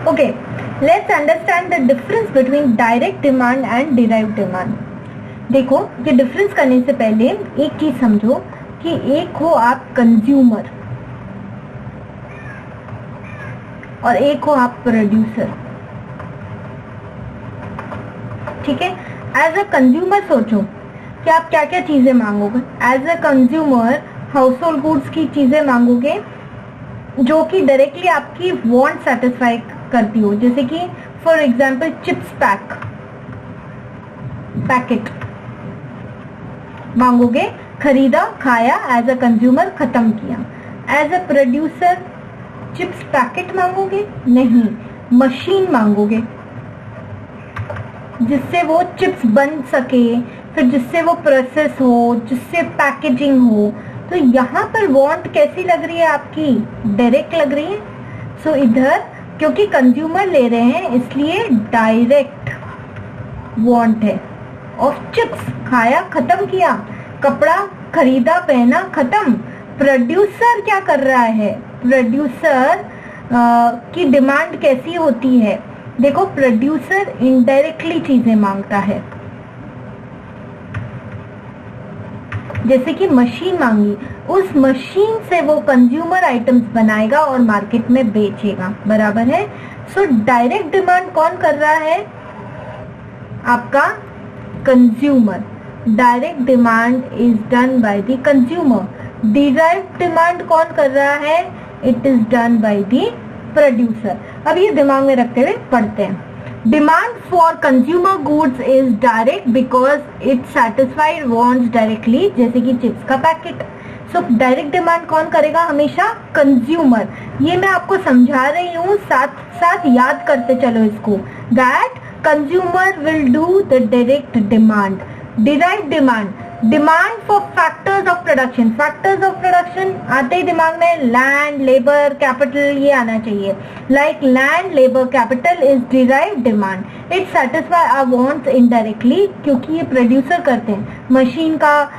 Okay, let's understand the difference between direct demand and derived demand. देखो, ये difference करने से पहले एक चीज समझो कि एक हो आप कंज्यूमर और एक हो आप प्रोड्यूसर। ठीक है, एज अ कंज्यूमर सोचो कि आप क्या क्या चीजें मांगोगे। As a consumer household goods की चीजें मांगोगे जो कि डायरेक्टली आपकी वांट सेटिस्फाई करती हो, जैसे कि फॉर एग्जांपल चिप्स पैकेट मांगोगे, खरीदा, खाया, एज अ कंज्यूमर खत्म किया। As a producer chips packet मांगोगे नहीं, मशीन मांगोगे जिससे वो चिप्स बन सके, फिर जिससे वो प्रोसेस हो, जिससे पैकेजिंग हो। तो यहाँ पर वांट कैसी लग रही है आपकी? डायरेक्ट लग रही है। सो इधर क्योंकि कंज्यूमर ले रहे हैं इसलिए डायरेक्ट वांट है ऑफ चिप्स, खाया खत्म किया, कपड़ा खरीदा पहना खत्म। प्रोड्यूसर क्या कर रहा है? प्रोड्यूसर की डिमांड कैसी होती है? देखो, प्रोड्यूसर इनडायरेक्टली चीजें मांगता है, जैसे कि मशीन मांगी, उस मशीन से वो कंज्यूमर आइटम्स बनाएगा और मार्केट में बेचेगा, बराबर है। सो डायरेक्ट डिमांड कौन कर रहा है? आपका consumer. Direct demand is done by the consumer. Derived demand कौन कर रहा है? It is done by the producer. अब ये दिमाग में रखते हुए पढ़ते हैं। Demand for consumer goods is direct because it satisfied wants directly, जैसे कि चिप्स का पैकेट। सो डायरेक्ट डिमांड कौन करेगा? हमेशा कंज्यूमर। ये मैं आपको समझा रही हूँ, साथ साथ याद करते चलो इसको। That consumer will do the direct demand. Derived demand, demand for factors of production. Factors of production आते ही दिमाग में लैंड, लेबर, कैपिटल ये आना चाहिए। Like land, labour, capital is derived demand. It satisfy our wants indirectly, क्योंकि ये producer करते हैं। मशीन का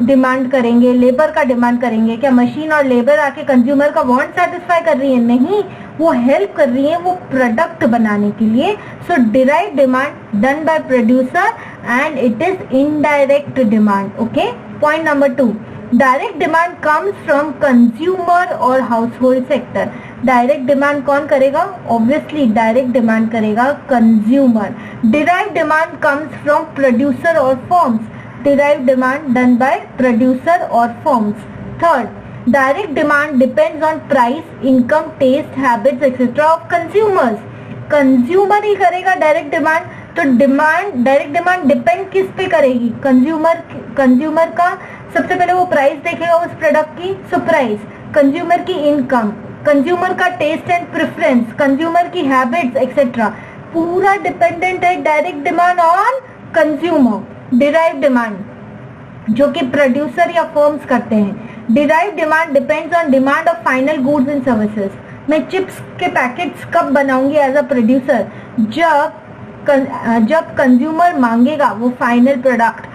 डिमांड करेंगे, लेबर का डिमांड करेंगे। क्या मशीन और लेबर आके कंज्यूमर का वांट सेटिस्फाई कर रही है? नहीं, वो हेल्प कर रही है वो प्रोडक्ट बनाने के लिए। So derived demand done by producer and it is indirect demand. Okay, point number 2, direct demand comes from consumer और household sector. Direct demand कौन करेगा? ऑब्वियसली डायरेक्ट डिमांड करेगा consumer. Derived demand comes from producer और firms. Derived demand done by producer और firms. Third, direct demand depends on price, income, taste, habits, etc. of consumers. Consumer ही करेगा direct demand, तो direct demand depend किस पे करेगी? Consumer का सबसे पहले वो प्राइस देखेगा उस प्रोडक्ट की, सो प्राइस। कंज्यूमर की इनकम, कंज्यूमर का टेस्ट एंड प्रेफरेंस, कंज्यूमर की हैबिट्स एक्सेट्रा, पूरा डिपेंडेंट है direct demand on consumer. Derived demand जो कि प्रोड्यूसर या फर्म्स करते हैं। Derived demand depends on demand of final goods and services. मैं चिप्स के पैकेट्स कब बनाऊंगी एज अ प्रोड्यूसर? जब कंज्यूमर मांगेगा वो फाइनल प्रोडक्ट,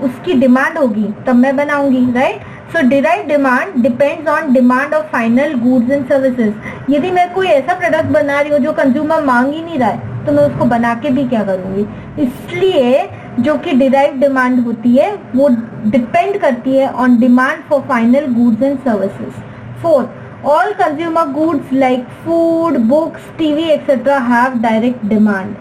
उसकी डिमांड होगी तब मैं बनाऊंगी, right. So derived demand depends on demand of final goods and services. यदि मैं कोई ऐसा प्रोडक्ट बना रही हूँ जो कंज्यूमर मांग ही नहीं रहा है तो मैं उसको बना के भी क्या करूंगी? इसलिए जो कि डिराइव्ड डिमांड होती है वो डिपेंड करती है on demand for final goods and services. Fourth, all consumer goods like food, books, TV etcetera have direct demand.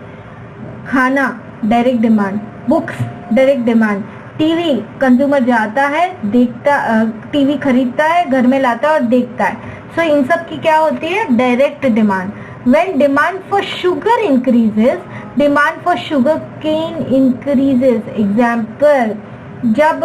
खाना direct demand, books direct demand, TV consumer जाता है, देखता, टीवी खरीदता है, घर में लाता है और देखता है। सो इन सब की क्या होती है? Direct demand. When demand for sugar increases, demand for sugar cane increases. Example, जब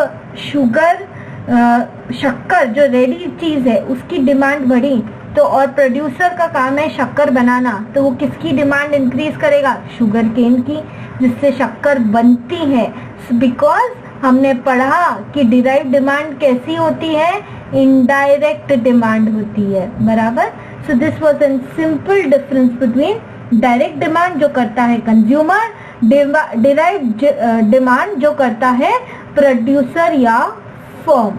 शक्कर जो रेडी चीज है उसकी डिमांड बढ़ी तो, और प्रोड्यूसर का काम है शक्कर बनाना, तो वो किसकी डिमांड इंक्रीज करेगा? शुगर केन की, जिससे शक्कर बनती है। बिकॉज हमने पढ़ा कि डिराइव्ड डिमांड कैसी होती है? इनडायरेक्ट डिमांड होती है, बराबर। So this was a simple difference between direct demand जो करता है कंज्यूमर, derived demand जो करता है प्रोड्यूसर या फर्म।